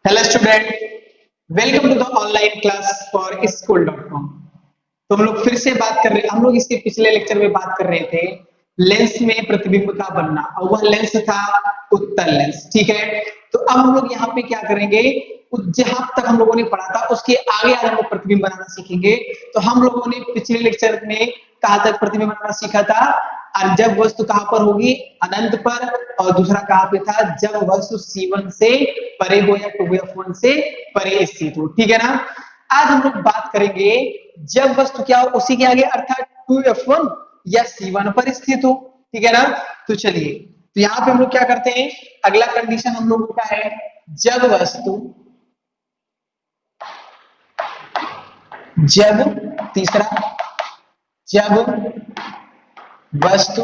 Hello student, welcome to the online class for school.com। तो हम लोग फिर से बात कर रहे हैं। हम लोग इसके पिछले लेक्चर में बात कर रहे थे लेंस में प्रतिबिंब का बनना, और वह लेंस था उत्तल लेंस। ठीक है, तो अब हम लोग यहाँ पे क्या करेंगे, जहां तक हम लोगों ने पढ़ा था उसके आगे आज हम लोग प्रतिबिंब बनाना सीखेंगे। तो हम लोगों ने पिछले लेक्चर में कहाँ तक प्रतिबिंब बनाना सीखा था, और जब वस्तु कहां पर होगी, अनंत पर, और दूसरा कहां पे था, जब वस्तु C1 से परे हो या 2f1 से परे स्थित हो। ठीक है ना। आज हम लोग बात करेंगे जब वस्तु क्या हो, उसी के आगे, अर्थात 2f1 या C1 पर स्थित हो। ठीक है ना। तो चलिए, तो यहाँ पे हम लोग क्या करते हैं, अगला कंडीशन हम लोगों का है जब वस्तु, जब तीसरा, जब वस्तु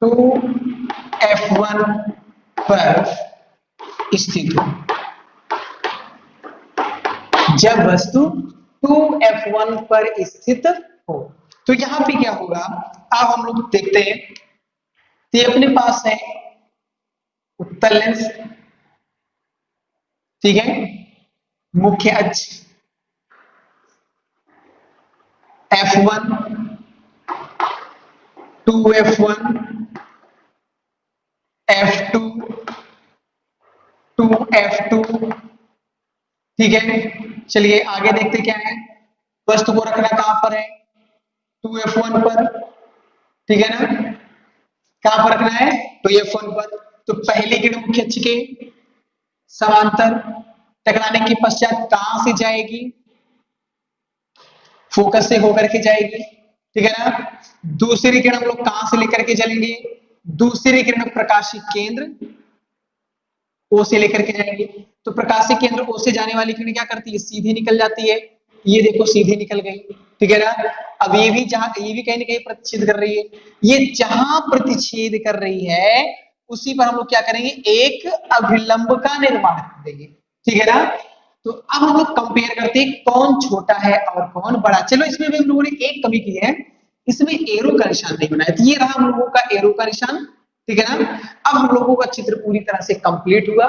2f1 पर स्थित हो, जब वस्तु 2f1 पर स्थित हो। तो यहां पे क्या होगा, अब हम लोग देखते हैं। तो ये अपने पास है उत्तल लेंस, ठीक है, मुख्य अक्ष f1, 2f1, f2, 2f2। ठीक है, चलिए आगे देखते क्या है। वस्तु को रखना कहां पर है, 2f1 पर। ठीक है ना, कहां पर रखना है, 2f1 पर। तो पहली किरण मुख्य अक्ष के समांतर टकराने के पश्चात कहां से जाएगी, फोकस से होकर के जाएगी। ठीक है ना। दूसरी किरण हम लोग कहां से लेकर के चलेंगे, दूसरी किरण प्रकाशिक केंद्र ओ से लेकर के जाएंगे। तो प्रकाशिक केंद्र ओ से जाने वाली किरण क्या करती है, सीधी निकल जाती है। ये देखो सीधी निकल गई। ठीक है ना। अब ये भी कहीं ना कहीं प्रतिच्छेद कर रही है। ये जहां प्रतिच्छेद कर रही है उसी पर हम लोग क्या करेंगे, एक अभिलंब का निर्माण कर देंगे। ठीक है ना। तो अब हम लोग कंपेयर करते हैं कौन छोटा है और कौन बड़ा। चलो, इसमें भी हम लोगों ने एक कमी की है, इसमें एरो का निशान नहीं बनाया। तो ये रहा हम लोगों का एरो का निशान। ठीक है ना। अब हम लोगों का चित्र पूरी तरह से कंप्लीट हुआ।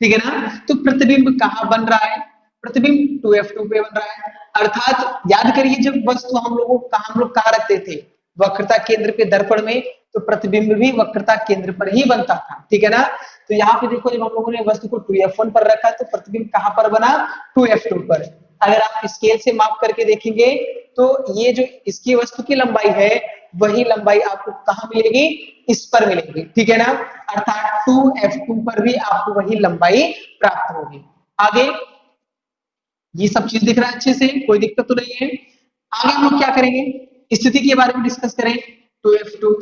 ठीक है ना। तो प्रतिबिंब कहां बन रहा है, प्रतिबिंब 2f2 पे बन रहा है। अर्थात याद करिए, जब वस्तु हम लोग कहां रखते थे, वक्रता केंद्र पे दर्पण में, तो प्रतिबिंब भी वक्रता केंद्र पर ही बनता था। ठीक है ना। तो यहाँ पे देखो, जब हम लोगों ने वस्तु को 2f1 पर रखा तो प्रतिबिंब कहां पर बना, 2f2 पर। अगर आप स्केल से माप करके देखेंगे तो ये जो इसकी वस्तु की लंबाई है, वही लंबाई आपको कहां मिलेगी, इस पर मिलेगी। ठीक है ना। अर्थात 2f2 पर भी आपको वही लंबाई प्राप्त होगी। आगे ये सब चीज दिख रहा है अच्छे से, कोई दिक्कत तो नहीं है। आगे हम लोग क्या करेंगे, स्थिति के बारे में डिस्कस करें। 2f2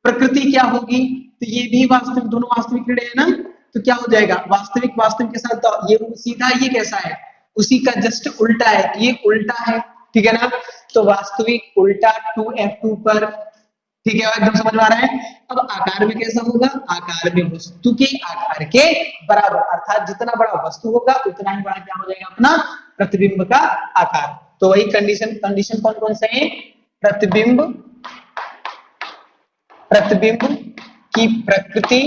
प्रकृति क्या होगी, तो ये भी वास्तविक, दोनों वास्तविक किरणें है ना। तो क्या हो जाएगा, वास्तविक वास्तविक के साथ, तो ये सीधा, ये कैसा है, उसी का जस्ट उल्टा है, ये उल्टा है। ठीक है ना। तो वास्तविक उल्टा 2f2 पर। ठीक है, एकदम समझ में आ रहा है। अब आकार में कैसा होगा, आकार में वस्तु के आकार के बराबर, अर्थात जितना बड़ा वस्तु होगा उतना ही बड़ा क्या हो जाएगा अपना प्रतिबिंब का आकार। तो वही कंडीशन कंडीशन कौन कौन से हैं, प्रतिबिंब, प्रतिबिंब की प्रकृति,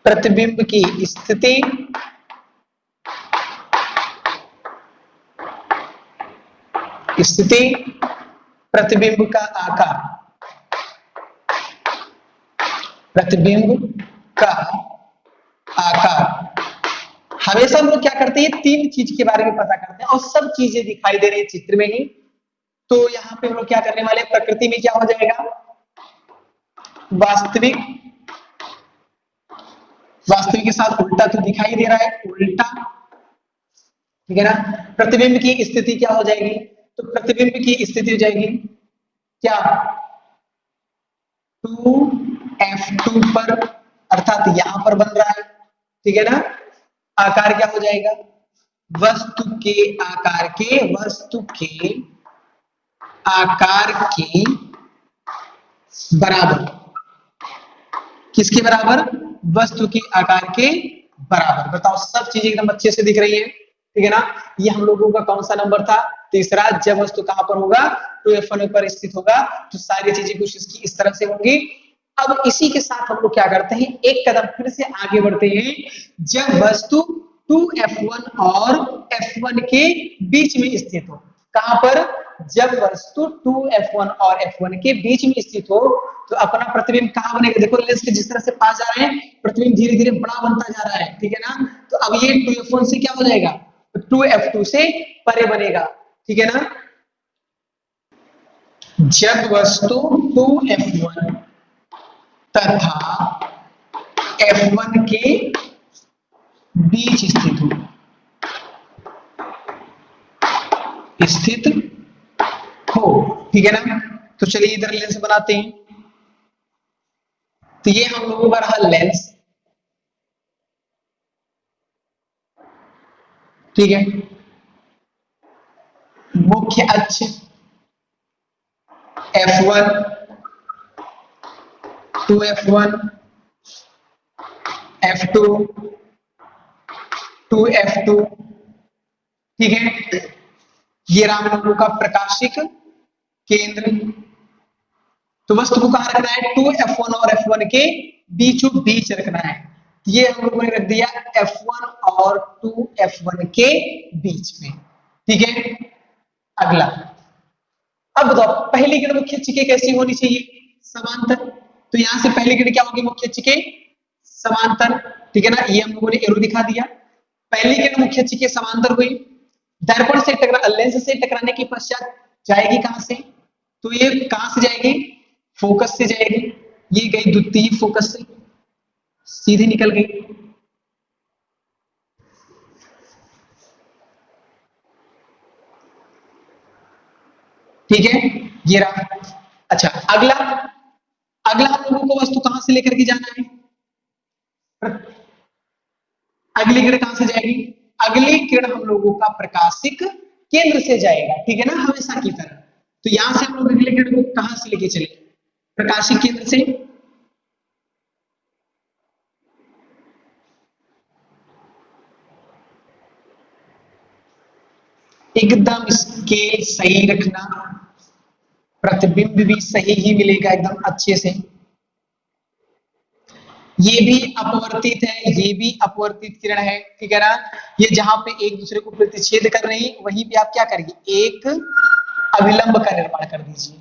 प्रतिबिंब की स्थिति, स्थिति, प्रतिबिंब का आकार, प्रतिबिंब का आकार। हमेशा हम लोग क्या करते हैं, तीन चीज के बारे में पता करते हैं, और सब चीजें दिखाई दे रही है चित्र में ही। तो यहाँ पे हम लोग क्या करने वाले, प्रकृति में क्या हो जाएगा, वास्तविक, वास्तविक के साथ उल्टा तो दिखाई दे रहा है, उल्टा। ठीक है ना। प्रतिबिंब की स्थिति क्या हो जाएगी, तो प्रतिबिंब की स्थिति हो जाएगी क्या, 2f2 पर, अर्थात यहां पर बन रहा है। ठीक है ना। आकार क्या हो जाएगा, वस्तु के आकार के, वस्तु के आकार के बराबर, किसके बराबर, वस्तु के आकार के बराबर। बताओ, सब चीजें एकदम अच्छे से दिख रही है। ठीक है ना। ये हम लोगों का कौन सा नंबर था, तीसरा, जब वस्तु कहां पर होगा, 2f1 पर स्थित होगा। तो सारी चीजें कुछ इसकी इस तरह से होंगी। अब इसी के साथ हम लोग क्या करते हैं, एक कदम फिर से आगे बढ़ते हैं। जब वस्तु 2f1 और f1 के बीच में स्थित हो। कहां पर? जब वस्तु 2f1 और f1 के बीच में स्थित हो तो अपना प्रतिबिंब कहां बनेगा? देखो लेंस के जिस तरह से पास जा रहे हैं प्रतिबिंब धीरे धीरे बड़ा बनता जा रहा है, ठीक है ना। तो अब ये 2f1 से क्या हो जाएगा? 2f2 से परे बनेगा, ठीक है ना। जब वस्तु 2f1 तथा f1 के बीच स्थित हो, ठीक है ना। तो चलिए इधर लेंस बनाते हैं। तो ये हम लोगों का रहा लेंस, ठीक है। मुख्य अक्ष f1 2f1 f2 2f2, ठीक है। ये राम लोगों का प्रकाशिक केंद्र। तो वस्तु को कहां रखना है? 2f1 और f1 के बीचों बीच रखना है। ये हम लोगों ने रख दिया f1 और 2f1 के बीच में, ठीक है। अगला, अब बताओ पहली किरण मुख्य अक्ष के कैसी होनी चाहिए? समांतर। तो यहां से पहली किरण क्या होगी? मुख्य अक्ष के समांतर, ठीक है ना। ये हम लोगों ने एरो दिखा दिया। पहली किरण मुख्य अक्ष के समांतर हुई, दर्पण से लेंस से टकराने के पश्चात जाएगी कहां से? तो ये कहां से जाएगी? फोकस से जाएगी। ये गई द्वितीय फोकस से, सीधी निकल गई। ठीक है, ये रहा। अच्छा अगला, अगला हम लोगों को वस्तु कहां से लेकर के जाना है? अगली किरण कहां से जाएगी? अगली किरण हम लोगों का प्रकाशिक केंद्र से जाएगा, ठीक है ना, हमेशा की तरह। तो यहां से हम लोग अगली किरण को कहां से लेके चले? प्रकाशिक केंद्र से। एकदम स्केल सही रखना, प्रतिबिंब भी सही ही मिलेगा एकदम अच्छे से। ये भी अपवर्तित है, ये भी अपवर्तित किरण है, ठीक है ना। ये जहां पे एक दूसरे को प्रतिच्छेद कर रही है वहीं पे आप क्या करिए? एक अविलंब का निर्माण कर दीजिए।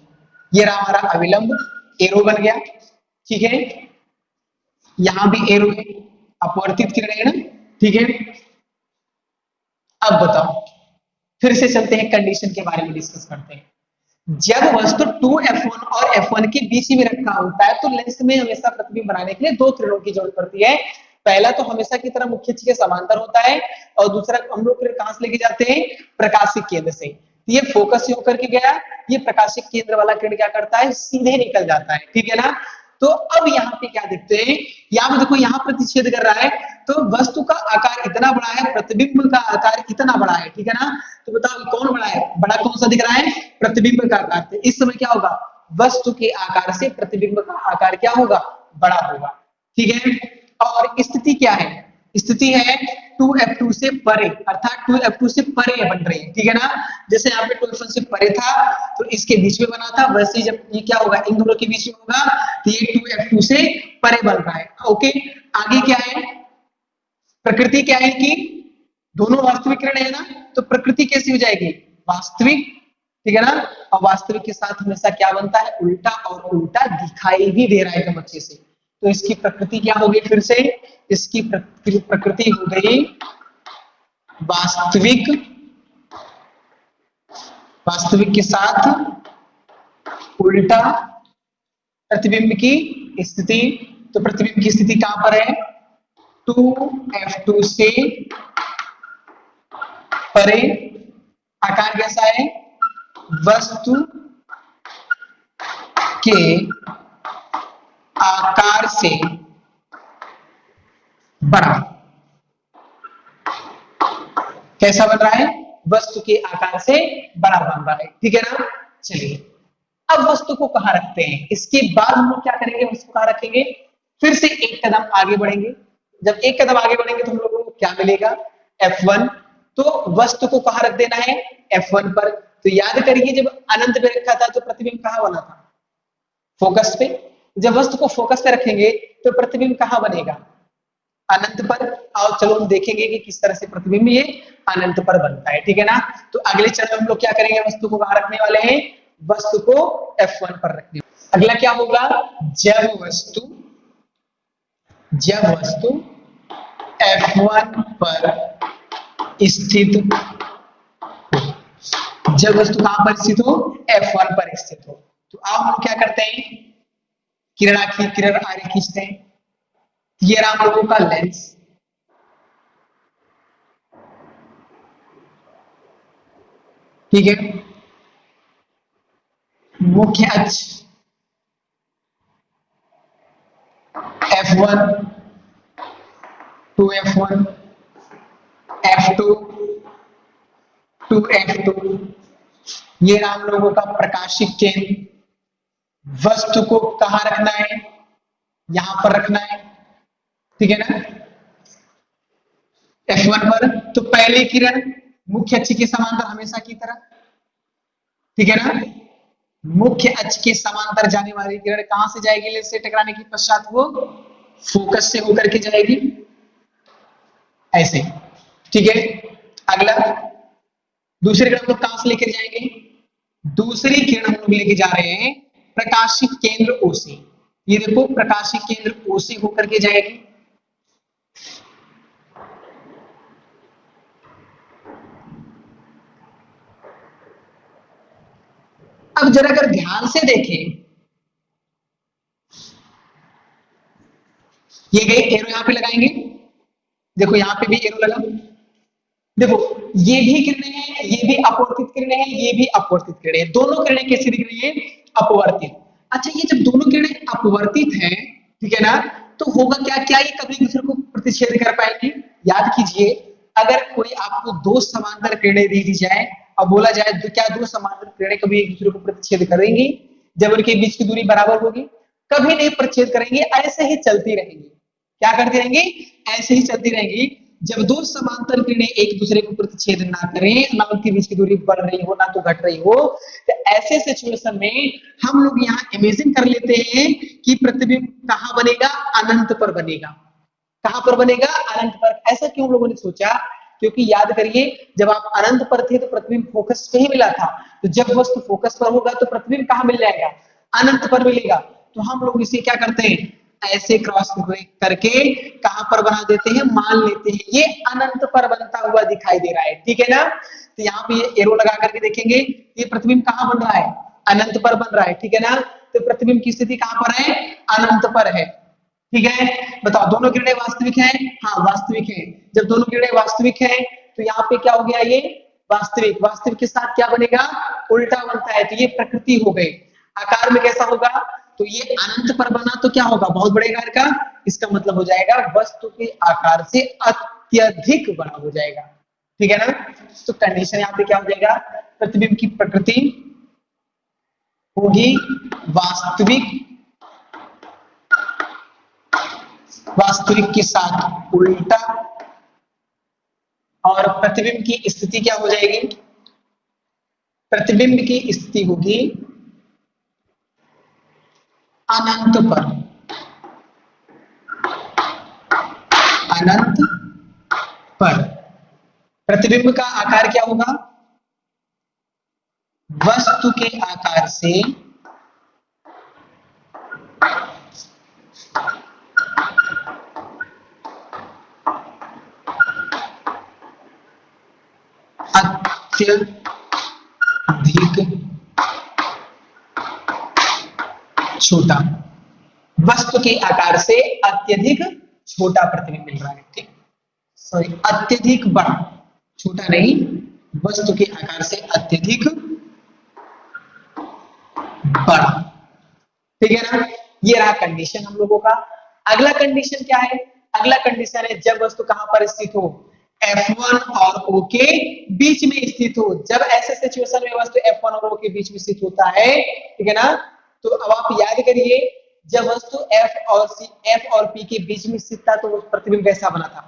ये रहा हमारा अविलंब, एरो बन गया, ठीक है। यहां भी एरो है, अपवर्तित किरण है ना, ठीक है। अब बताओ, फिर से चलते हैं कंडीशन के बारे में डिस्कस करते हैं। जब वस्तु 2f1 और f1 के बीच में रखा होता है तो लेंस में हमेशा प्रतिबिंब बनाने के लिए दो किरणों की जरूरत पड़ती है। पहला तो हमेशा की तरह मुख्य अक्ष के समांतर होता है, और दूसरा हम लोग किरण कहां से लेके जाते हैं? प्रकाशिक केंद्र से। तो ये फोकस से होकर के गया, ये प्रकाशिक केंद्र वाला किरण क्या करता है? सीधे निकल जाता है, ठीक है ना। तो अब यहाँ पे क्या देखते हैं? यहाँ पे देखो, यहाँ प्रतिच्छेद कर रहा है तो वस्तु का आकार इतना बड़ा है, प्रतिबिंब का आकार इतना बड़ा है, ठीक है ना। तो बताओ कौन बड़ा है? बड़ा कौन सा दिख रहा है? प्रतिबिंब का आकार। तो इस समय क्या होगा? वस्तु के आकार से प्रतिबिंब का आकार क्या होगा? बड़ा होगा, ठीक है। और स्थिति क्या है? स्थिति है 2f2 से परे, अर्थात 2f2 से परे बन रही है, ठीक है ना। जैसे यहाँ पे 2f1 से परे था तो इसके बीच में बना था, वैसे जब ये क्या होगा? इन दोनों के बीच में होगा तो ये 2f2 से परे बन रहा है, ओके। आगे क्या है? प्रकृति क्या है कि दोनों वास्तविक किरण है ना, तो प्रकृति कैसी हो जाएगी? वास्तविक, ठीक है ना। और वास्तविक के साथ हमेशा क्या बनता है? उल्टा, और उल्टा दिखाई भी दे रहा है एकदम अच्छे से। तो इसकी प्रकृति क्या होगी? फिर से इसकी प्रकृति हो गई वास्तविक, वास्तविक के साथ उल्टा प्रतिबिंब की स्थिति। तो प्रतिबिंब की स्थिति कहां पर है? 2f2 से परे। आकार कैसा है? वस्तु के आकार से बड़ा। कैसा बन रहा है? वस्तु के आकार से बड़ा बन रहा है, ठीक है ना। चलिए अब वस्तु को कहां रखते हैं? इसके बाद हम लोग क्या करेंगे? वस्तु कहां रखेंगे? फिर से एक कदम आगे बढ़ेंगे। जब एक कदम आगे बढ़ेंगे तो हम लोगों को क्या मिलेगा? f1। तो वस्तु को कहां रख देना है? f1 पर। तो याद करिए जब अनंत पे रखा था तो प्रतिबिंब कहां बना था? फोकस पे। जब वस्तु को फोकस पे रखेंगे तो प्रतिबिंब कहाँ बनेगा, अनंत पर। और चलो हम देखेंगे कि किस तरह से प्रतिबिंब ये अनंत पर बनता है, ठीक है ना। तो अगले चरण में हम लोग क्या करेंगे, वस्तु को कहाँ रखने वाले हैं, वस्तु को F1 पर रखने। अगला क्या होगा, जब वस्तु F1 पर स्थित हो, जब वस्तु कहां पर स्थित हो, F1 पर स्थित हो। तो अब हम लोग क्या करते हैं, किरण आगे खींचते हैं। ये रहा हम लोगों का लेंस, ठीक है। मुख्य अक्ष F1 to F1, F2 to F2। ये रहा हम लोगों का प्रकाशिक केंद्र। वस्तु को कहां रखना है, यहां पर रखना है, ठीक है ना, F1 पर। तो पहली किरण मुख्य अक्ष के समांतर हमेशा की तरह, ठीक है ना, मुख्य अक्ष के समांतर जाने वाली किरण कहां से जाएगी, लेंस से टकराने के पश्चात वो फोकस से होकर के जाएगी, ऐसे, ठीक है। अगला दूसरी किरण हम लोग कहां से लेकर जाएंगे, दूसरी किरण हम लोग लेके जा रहे हैं प्रकाशिक केंद्र O से। ये देखो प्रकाशिक केंद्र O से होकर के जाएगी। अब जरा अगर ध्यान से देखें, ये गई एरो, यहां पे लगाएंगे, देखो यहां पे भी एरो लगा। देखो ये भी किरणें हैं, ये भी अपवर्तित किरणें हैं, ये भी अपवर्तित किरणें हैं। दोनों किरणें कैसी दिख रही है, अपवर्तित। अच्छा ये जब दोनों किरणें अपवर्तित हैं, ठीक है ना, तो होगा क्या, क्या ये कभी दूसरे को प्रतिच्छेद कर पाएंगे। याद कीजिए, अगर कोई आपको दो समांतर किरणें दे दी जाए और बोला जाए तो क्या दो समांतर किरणें कभी एक दूसरे को प्रतिच्छेद करेंगी, जब उनके बीच की दूरी बराबर होगी, कभी नहीं प्रतिच्छेद करेंगे, ऐसे ही चलती रहेंगी। क्या करती रहेंगी, ऐसे ही चलती रहेंगी। जब दो समांतर किरणें एक दूसरे को प्रतिच्छेद ना करें, ना उनके बीच की दूरी बढ़ रही हो ना तो घट रही हो, तो ऐसे सिचुएशन में हम लोग यहाँ इमेजिन कर लेते हैं कि प्रतिबिंब कहां बनेगा, अनंत पर बनेगा। कहां पर बनेगा, अनंत पर। ऐसा क्यों लोगों ने सोचा, क्योंकि याद करिए जब आप अनंत पर थे तो प्रतिबिंब फोकस पे ही मिला था, तो जब वस्तु फोकस पर होगा तो प्रतिबिंब कहां मिल जाएगा, अनंत पर मिलेगा। तो हम लोग इसे क्या करते हैं, ऐसे क्रॉस करके कहां पर बना देते हैं, मान लेते हैं ये अनंत पर बनता हुआ दिखाई दे रहा है, ठीक है ना। तो यहाँ पे ये एरो लगा करके देखेंगे, ये प्रतिबिंब कहां बन रहा है, अनंत पर बन रहा है, ठीक है ना। तो प्रतिबिंब की स्थिति कहां पर है, अनंत पर है, ठीक है। बताओ दोनों किरणें वास्तविक हैं, हाँ वास्तविक हैं। जब दोनों किरणें वास्तविक हैं तो यहाँ पे क्या हो गया, ये वास्तविक, वास्तविक के साथ क्या बनेगा, उल्टा बनता है, तो ये प्रकृति हो गई। आकार में कैसा होगा, तो ये अनंत पर बना तो क्या होगा, बहुत बड़े आकार का, इसका मतलब हो जाएगा वस्तु के आकार से अत्यधिक बड़ा हो जाएगा, ठीक है ना। तो कंडीशन यहाँ पे क्या हो जाएगा, प्रतिबिंब की प्रकृति होगी वास्तविक, वास्तविक के साथ उल्टा, और प्रतिबिंब की स्थिति क्या हो जाएगी, प्रतिबिंब की स्थिति होगी अनंत पर, अनंत पर। प्रतिबिंब का आकार क्या होगा, वस्तु के आकार से अत्यधिक छोटा, वस्तु के आकार से अत्यधिक छोटा प्रतिबिंब मिल रहा है, ठीक, सॉरी अत्यधिक बड़ा, छोटा नहीं, वस्तु के आकार से अत्यधिक बड़ा, ठीक है ना। ये रहा कंडीशन हम लोगों का। अगला कंडीशन क्या है, अगला कंडीशन है जब वस्तु कहां पर स्थित हो, F1 और O के बीच में स्थित हो। जब ऐसे सिचुएशन में वस्तु F1 और O के बीच में स्थित होता है, ठीक है ना, तो अब आप याद करिए जब वस्तु F और P के बीच में स्थित था तो वो प्रतिबिंब कैसा बना था,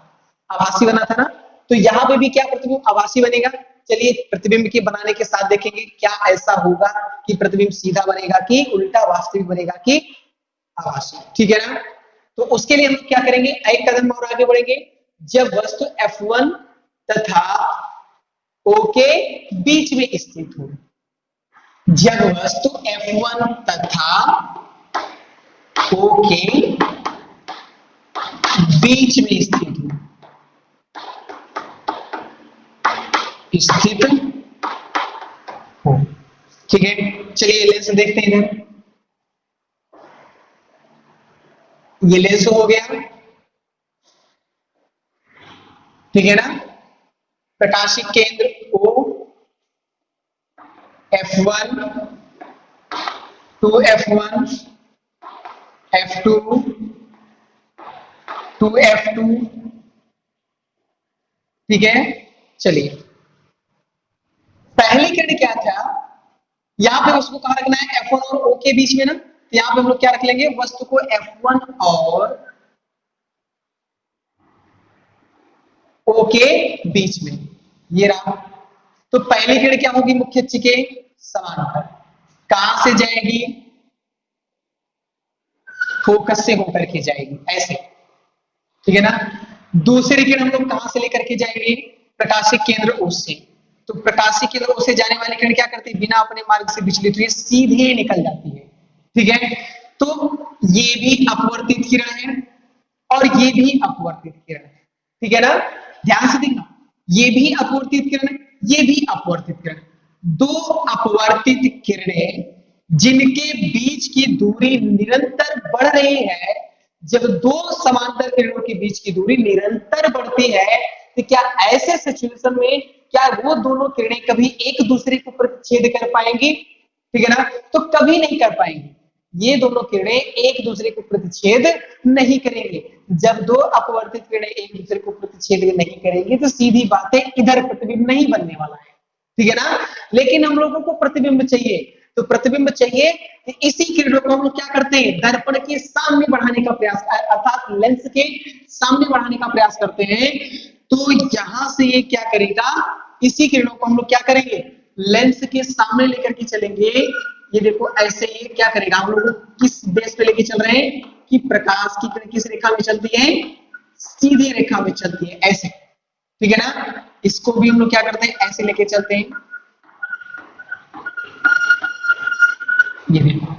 आभासी बना था ना। तो यहाँ पे भी क्या प्रतिबिंब आभासी बनेगा। चलिए प्रतिबिंब के बनाने के साथ देखेंगे क्या ऐसा होगा कि प्रतिबिंब सीधा बनेगा कि उल्टा वास्तविक बनेगा कि आभासी, ठीक है ना। तो उसके लिए हम लोग क्या करेंगे, एक कदम और आगे बढ़ेंगे। जब वस्तु F1 तथा O के बीच में स्थित हो, जब वस्तु F1 तथा O के बीच में स्थित हो, ठीक है। चलिए लेंस देखते हैं इधर, ये लेंस हो गया, ठीक है ना। प्रकाशिक केंद्र O, F1 2F1 F2 2F2, ठीक है। चलिए पहली किरण क्या था, यहां पे उसको कहां रखना है, F1 और O के बीच में ना। तो यहां पे हम लोग क्या रख लेंगे, वस्तु को F1 और O के बीच में, ये रहा। तो पहली किरण क्या होगी, मुख्य अक्ष के समांतर, कहां से जाएगी, फोकस से होकर के जाएगी ऐसे, ठीक है ना। दूसरी किरण हम लोग कहां से लेकर के जाएंगे, प्रकाशिक केंद्र O से। तो प्रकाशिक केंद्र O से जाने वाली किरण क्या करती है, बिना अपने मार्ग से विचलित हुए सीधे निकल जाती है, ठीक है। तो ये भी अपवर्तित किरण है और ये भी अपवर्तित किरण है, ठीक है ना। ध्यान से देखना, ये भी अपवर्तित किरण है, ये भी अपवर्तित किरण, दो अपवर्तित किरणें जिनके बीच की दूरी निरंतर बढ़ रही है। जब दो समांतर किरणों के बीच की दूरी निरंतर बढ़ती है, तो क्या ऐसे सिचुएशन में क्या वो दोनों किरणें कभी एक दूसरे को प्रतिच्छेद कर पाएंगी, ठीक है ना। तो कभी नहीं कर पाएंगी, ये दोनों किरणें एक दूसरे को प्रतिच्छेद नहीं करेंगे। जब दो अपवर्तित किरणें एक दूसरे को प्रतिच्छेद नहीं करेंगी, तो सीधी बात है इधर प्रतिबिंब नहीं बनने वाला है, ठीक है ना। लेकिन हम लोगों को प्रतिबिंब चाहिए, तो प्रतिबिंब चाहिए, तो इसी किरणों को हम लोग क्या करते हैं, दर्पण के सामने बढ़ाने का प्रयास, अर्थात लेंस के सामने बढ़ाने का प्रयास करते हैं। तो यहां से ये क्या करेगा, इसी किरणों को हम लोग क्या करेंगे, लेंस के सामने लेकर के चलेंगे। ये देखो ऐसे ये क्या करेगा, हम लोग किस बेस पे लेके चल रहे हैं कि प्रकाश की किरण किस रेखा में चलती है, सीधी रेखा में चलती है ऐसे, ठीक है ना। इसको भी हम लोग क्या करते हैं, ऐसे लेके चलते हैं, ये देखो,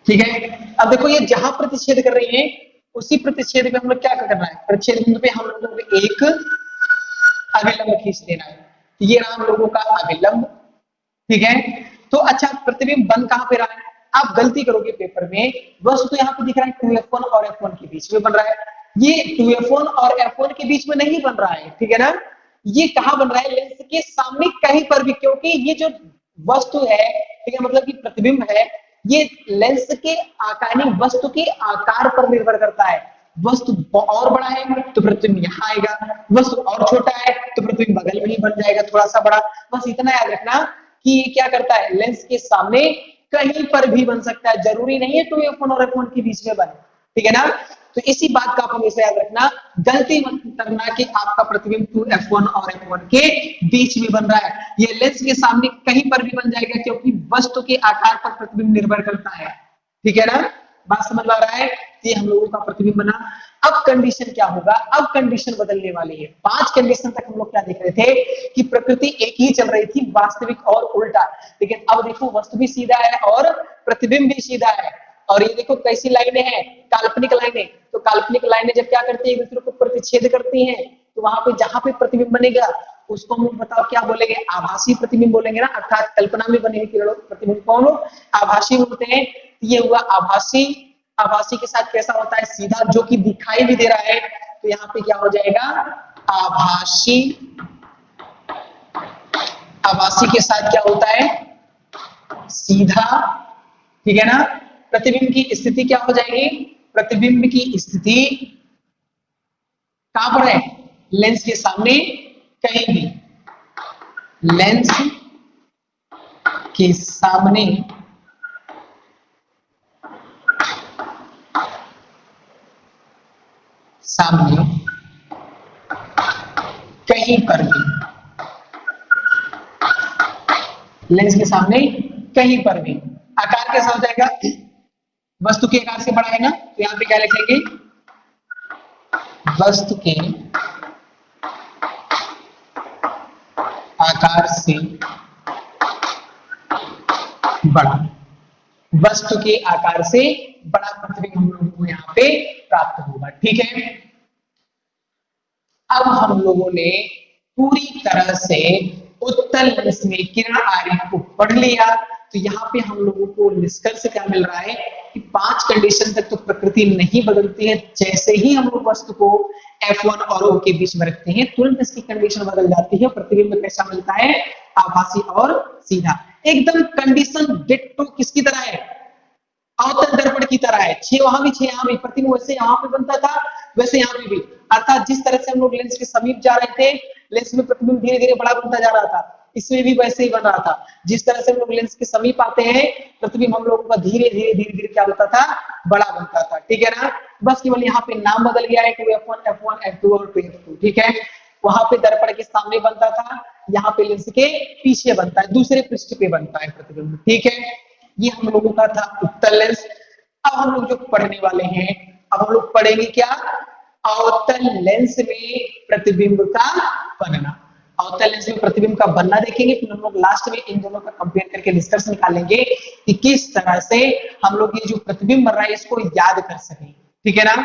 ठीक है। अब देखो ये जहां प्रतिच्छेद कर रही है, उसी प्रतिच्छेद में हम लोग क्या करना है, प्रतिच्छेद बिंदु पे हम लोगों को एक अभिलंब खींच देना है। ये रहा हम लोगों का अभिलंब, ठीक है। तो अच्छा प्रतिबिंब बन कहां पे रहा है, आप गलती करोगे पेपर में, बस तो यहाँ पे दिख रहा है 2F1 और F1 के बीच में बन रहा है, ये 2F1 और F1 के बीच में नहीं बन रहा है, ठीक है ना। ये कहां बन रहा है, लेंस के सामने कहीं पर भी, क्योंकि ये जो वस्तु है, ठीक है, मतलब कि प्रतिबिंब है, ये लेंस के आकार, वस्तु के आकार पर निर्भर करता है। वस्तु और बड़ा है तो प्रतिबिंब यहाँ आएगा, वस्तु और छोटा है तो प्रतिबिंब बगल में ही बन जाएगा थोड़ा सा बड़ा। बस इतना याद रखना कि ये क्या करता है, लेंस के सामने कहीं पर भी बन सकता है, जरूरी नहीं है 2F1 और F1 के बीच में बने, ठीक है ना। तो इसी बात का आप हमेशा याद रखना, गलती मत करना कि आपका प्रतिबिंब 2F1 और F1 के बीच में बन रहा है, ये लेंस के सामने कहीं पर भी बन जाएगा, क्योंकि वस्तु के आकार पर प्रतिबिंब निर्भर करता है, ठीक है ना। बात समझ में आ रहा है, ये हम लोगों का प्रतिबिंब बना। अब कंडीशन क्या होगा, अब कंडीशन बदलने वाली है। 5 कंडीशन तक हम लोग क्या देख रहे थे कि प्रकृति एक ही चल रही थी, वास्तविक और उल्टा, लेकिन अब देखो वस्तु भी सीधा है और प्रतिबिंब भी सीधा है। और ये देखो कैसी लाइनें हैं, काल्पनिक लाइनें। तो काल्पनिक लाइनें जब क्या करती है, एक दूसरे को प्रतिच्छेद करती हैं, तो वहां पे जहां पे प्रतिबिंब बनेगा उसको हम बताओ क्या बोलेंगे, आभासी प्रतिबिंब बोलेंगे ना, अर्थात कल्पना में बने हुए प्रतिबिंब को हम लोग आभासी बोलते हैं। ये हुआ आभासी। आभासी के साथ कैसा होता है, सीधा, जो कि दिखाई भी दे रहा है, तो यहाँ पे क्या हो जाएगा, आभासी। आभासी के साथ क्या होता है, सीधा, ठीक है ना। प्रतिबिंब की स्थिति क्या हो जाएगी, प्रतिबिंब की स्थिति कहां पर है, लेंस के सामने कहीं भी, लेंस के सामने कहीं पर भी, लेंस के सामने कहीं पर भी। आकार कैसा हो जाएगा, वस्तु के आकार से बड़ा है ना, तो यहाँ पे क्या लिखेंगे, वस्तु के आकार से बड़ा, वस्तु के आकार से बड़ा प्रतिबिंब हम लोगों को यहाँ पे प्राप्त होगा। ठीक है, अब हम लोगों ने पूरी तरह से उत्तल लेंस में किरण आरेख को पढ़ लिया। तो यहाँ पे हम लोगों को निष्कर्ष क्या मिल रहा है कि 5 कंडीशन तक तो प्रकृति नहीं बदलती है, जैसे ही हम लोग वस्तु को F1 और O के बीच में रखते हैं तुरंत इसकी कंडीशन बदल जाती है। प्रतिबिंब कैसा मिलता है, आभासी और सीधा, एकदम कंडीशन डिट्टो किसकी तरह है, अवतल दर्पण की तरह है। 6 वहां भी 6 यहाँ भी, प्रतिबिंब वैसे यहाँ पे बनता था वैसे यहाँ पे भी, अर्थात जिस तरह से हम लोग लेंस के समीप जा रहे थे लेंस में प्रतिबिंब धीरे धीरे बड़ा बनता जा रहा था, इसमें भी वैसे ही बन रहा था। जिस तरह से हम लोग लेंस के समीप आते हैं प्रतिबिंब हम लोगों का धीरे धीरे क्या होता था, बड़ा बनता था। ठीक है ना, बस केवल यहाँ पे नाम बदल गया है, 2F1 F1 F2 और 2F2। ठीक है, वहां पे दर्पण के सामने बनता था, यहाँ पे लेंस के पीछे बनता है, दूसरे पृष्ठ पे बनता है प्रतिबिंब। ठीक है, ये हम लोगों का था उत्तल लेंस। अब हम लोग जो पढ़ने वाले हैं, अब हम लोग पढ़ेंगे क्या, अवतल लेंस में प्रतिबिंब का बनना। अवतल लेंस में प्रतिबिंब का बनना देखेंगे, फिर हम लोग लास्ट में इन दोनों का कंपेयर करके निष्कर्ष निकालेंगे कि किस तरह से हम लोग ये जो प्रतिबिंब बन रहा है इसको याद कर सकें। ठीक है ना।